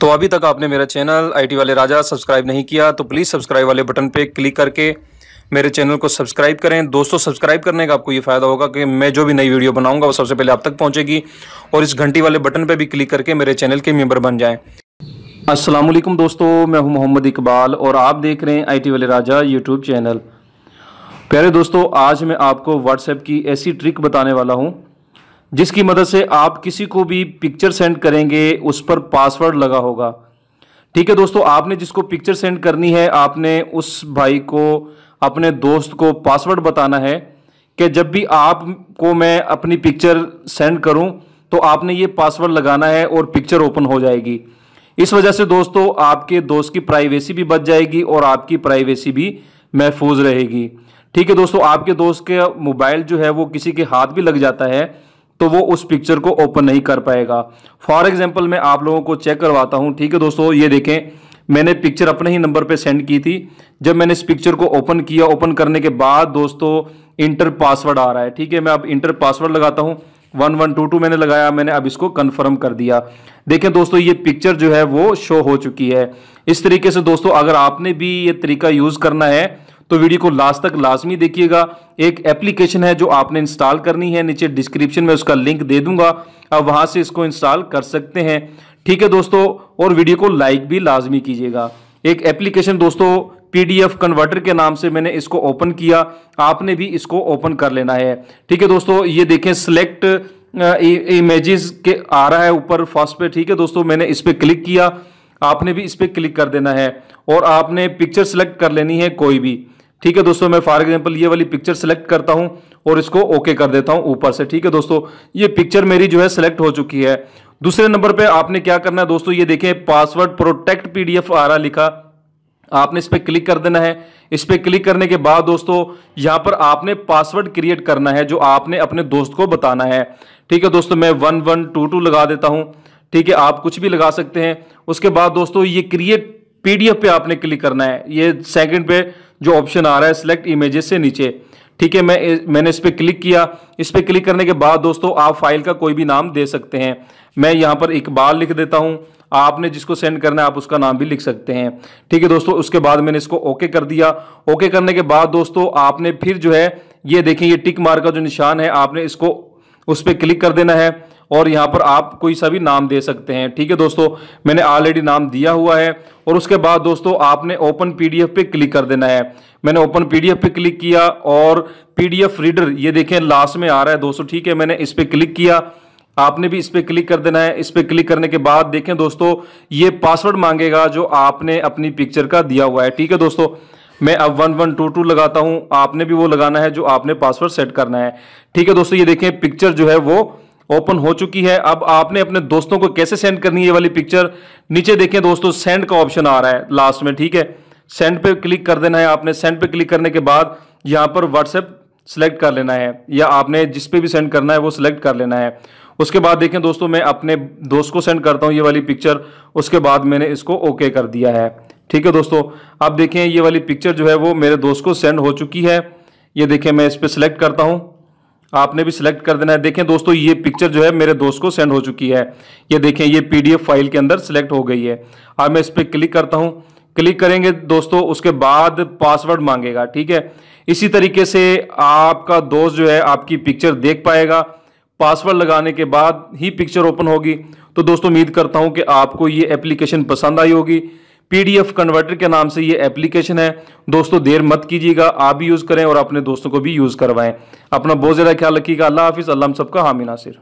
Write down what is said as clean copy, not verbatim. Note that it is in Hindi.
तो अभी तक आपने मेरा चैनल आईटी वाले राजा सब्सक्राइब नहीं किया तो प्लीज़ सब्सक्राइब वाले बटन पे क्लिक करके मेरे चैनल को सब्सक्राइब करें। दोस्तों, सब्सक्राइब करने का आपको ये फ़ायदा होगा कि मैं जो भी नई वीडियो बनाऊंगा वो सबसे पहले आप तक पहुंचेगी, और इस घंटी वाले बटन पे भी क्लिक करके मेरे चैनल के मेंबर बन जाएं। अस्सलाम वालेकुम दोस्तों, मैं हूं मोहम्मद इकबाल और आप देख रहे हैं आईटी वाले राजा यूट्यूब चैनल। प्यारे दोस्तों, आज मैं आपको व्हाट्सएप की ऐसी ट्रिक बताने वाला हूं जिसकी मदद से आप किसी को भी पिक्चर सेंड करेंगे उस पर पासवर्ड लगा होगा। ठीक है दोस्तों, आपने जिसको पिक्चर सेंड करनी है आपने उस भाई को, अपने दोस्त को पासवर्ड बताना है कि जब भी आपको मैं अपनी पिक्चर सेंड करूं तो आपने ये पासवर्ड लगाना है और पिक्चर ओपन हो जाएगी। इस वजह से दोस्तों आपके दोस्त की प्राइवेसी भी बच जाएगी और आपकी प्राइवेसी भी महफूज रहेगी। ठीक है दोस्तों, आपके दोस्त के मोबाइल जो है वो किसी के हाथ भी लग जाता है तो वो उस पिक्चर को ओपन नहीं कर पाएगा। फॉर एग्जांपल मैं आप लोगों को चेक करवाता हूं। ठीक है दोस्तों, ये देखें, मैंने पिक्चर अपने ही नंबर पे सेंड की थी। जब मैंने इस पिक्चर को ओपन किया, ओपन करने के बाद दोस्तों इंटर पासवर्ड आ रहा है। ठीक है, मैं अब इंटर पासवर्ड लगाता हूं, 1122 मैंने लगाया, मैंने अब इसको कंफर्म कर दिया। देखें दोस्तों, ये पिक्चर जो है वो शो हो चुकी है। इस तरीके से दोस्तों अगर आपने भी ये तरीका यूज करना है तो वीडियो को लास्ट तक लाजमी देखिएगा। एक एप्लीकेशन है जो आपने इंस्टॉल करनी है, नीचे डिस्क्रिप्शन में उसका लिंक दे दूंगा, आप वहां से इसको इंस्टॉल कर सकते हैं। ठीक है दोस्तों, और वीडियो को लाइक भी लाजमी कीजिएगा। एक एप्लीकेशन दोस्तों पीडीएफ कन्वर्टर के नाम से मैंने इसको ओपन किया, आपने भी इसको ओपन कर लेना है। ठीक है दोस्तों, ये देखें सिलेक्ट इमेजेस के आ रहा है ऊपर फर्स्ट पे। ठीक है दोस्तों, मैंने इस पर क्लिक किया, आपने भी इस पर क्लिक कर देना है और आपने पिक्चर सेलेक्ट कर लेनी है कोई भी। ठीक है दोस्तों, मैं फॉर एग्जांपल ये वाली पिक्चर सेलेक्ट करता हूं और इसको ओके कर देता हूं ऊपर से। ठीक है दोस्तों, ये पिक्चर मेरी जो है सेलेक्ट हो चुकी है। दूसरे नंबर पे आपने क्या करना है दोस्तों, ये देखें पासवर्ड प्रोटेक्ट पीडीएफ आ रहा लिखा, आपने इस पर क्लिक कर देना है। इस पर क्लिक करने के बाद दोस्तों यहां पर आपने पासवर्ड क्रिएट करना है जो आपने अपने दोस्त को बताना है। ठीक है दोस्तों, मैं 1122 लगा देता हूं। ठीक है, आप कुछ भी लगा सकते हैं। उसके बाद दोस्तों ये क्रिएट पीडीएफ पे आपने क्लिक करना है, ये सेकंड पे जो ऑप्शन आ रहा है सिलेक्ट इमेजेस से नीचे। ठीक है, मैंने इस पे क्लिक किया। इस पे क्लिक करने के बाद दोस्तों आप फाइल का कोई भी नाम दे सकते हैं। मैं यहां पर इकबाल लिख देता हूं, आपने जिसको सेंड करना है आप उसका नाम भी लिख सकते हैं। ठीक है दोस्तों, उसके बाद मैंने इसको ओके कर दिया। ओके करने के बाद दोस्तों आपने फिर जो है ये देखें, ये टिक मार्क का जो निशान है आपने इसको उस पर क्लिक कर देना है और यहां पर आप कोई सा भी नाम दे सकते हैं। ठीक है दोस्तों, मैंने ऑलरेडी नाम दिया हुआ है। और उसके बाद दोस्तों आपने ओपन पीडीएफ पे क्लिक कर देना है। मैंने ओपन पीडीएफ पे क्लिक किया और पीडीएफ रीडर ये देखें लास्ट में आ रहा है दोस्तों। ठीक है, मैंने इस पे क्लिक किया, आपने भी इस पे क्लिक कर देना है। इस पे क्लिक करने के बाद देखें दोस्तों ये पासवर्ड मांगेगा जो आपने अपनी पिक्चर का दिया हुआ है। ठीक है दोस्तों, मैं अब 1122 लगाता हूं, आपने भी वो लगाना है जो आपने पासवर्ड सेट करना है। ठीक है दोस्तों, ये देखें पिक्चर जो है वो ओपन हो चुकी है। अब आपने अपने दोस्तों को कैसे सेंड करनी है ये वाली पिक्चर, नीचे देखें दोस्तों सेंड का ऑप्शन आ रहा है लास्ट में। ठीक है, सेंड पे क्लिक कर देना है आपने। सेंड पे क्लिक करने के बाद यहां पर व्हाट्सएप सेलेक्ट कर लेना है या आपने जिस पे भी सेंड करना है वो सिलेक्ट कर लेना है। उसके बाद देखें दोस्तों मैं अपने दोस्त को सेंड करता हूं ये वाली पिक्चर, उसके बाद मैंने इसको ओके कर दिया है। ठीक है दोस्तों, अब देखें ये वाली पिक्चर जो है वो मेरे दोस्त को सेंड हो चुकी है। ये देखें, मैं इस पर सिलेक्ट करता हूं, आपने भी सिलेक्ट कर देना है। देखें दोस्तों ये पिक्चर जो है मेरे दोस्त को सेंड हो चुकी है। ये देखें ये पीडीएफ फाइल के अंदर सिलेक्ट हो गई है। अब मैं इस पर क्लिक करता हूं। क्लिक करेंगे दोस्तों उसके बाद पासवर्ड मांगेगा। ठीक है, इसी तरीके से आपका दोस्त जो है आपकी पिक्चर देख पाएगा। पासवर्ड लगाने के बाद ही पिक्चर ओपन होगी। तो दोस्तों उम्मीद करता हूं कि आपको ये एप्लीकेशन पसंद आई होगी। पीडीएफ कन्वर्टर के नाम से ये एप्लीकेशन है दोस्तों, देर मत कीजिएगा, आप भी यूज करें और अपने दोस्तों को भी यूज करवाएं। अपना बहुत ज्यादा ख्याल रखिएगा। अल्लाह हाफिज, अल्लाह हम सबका हामी नासिर।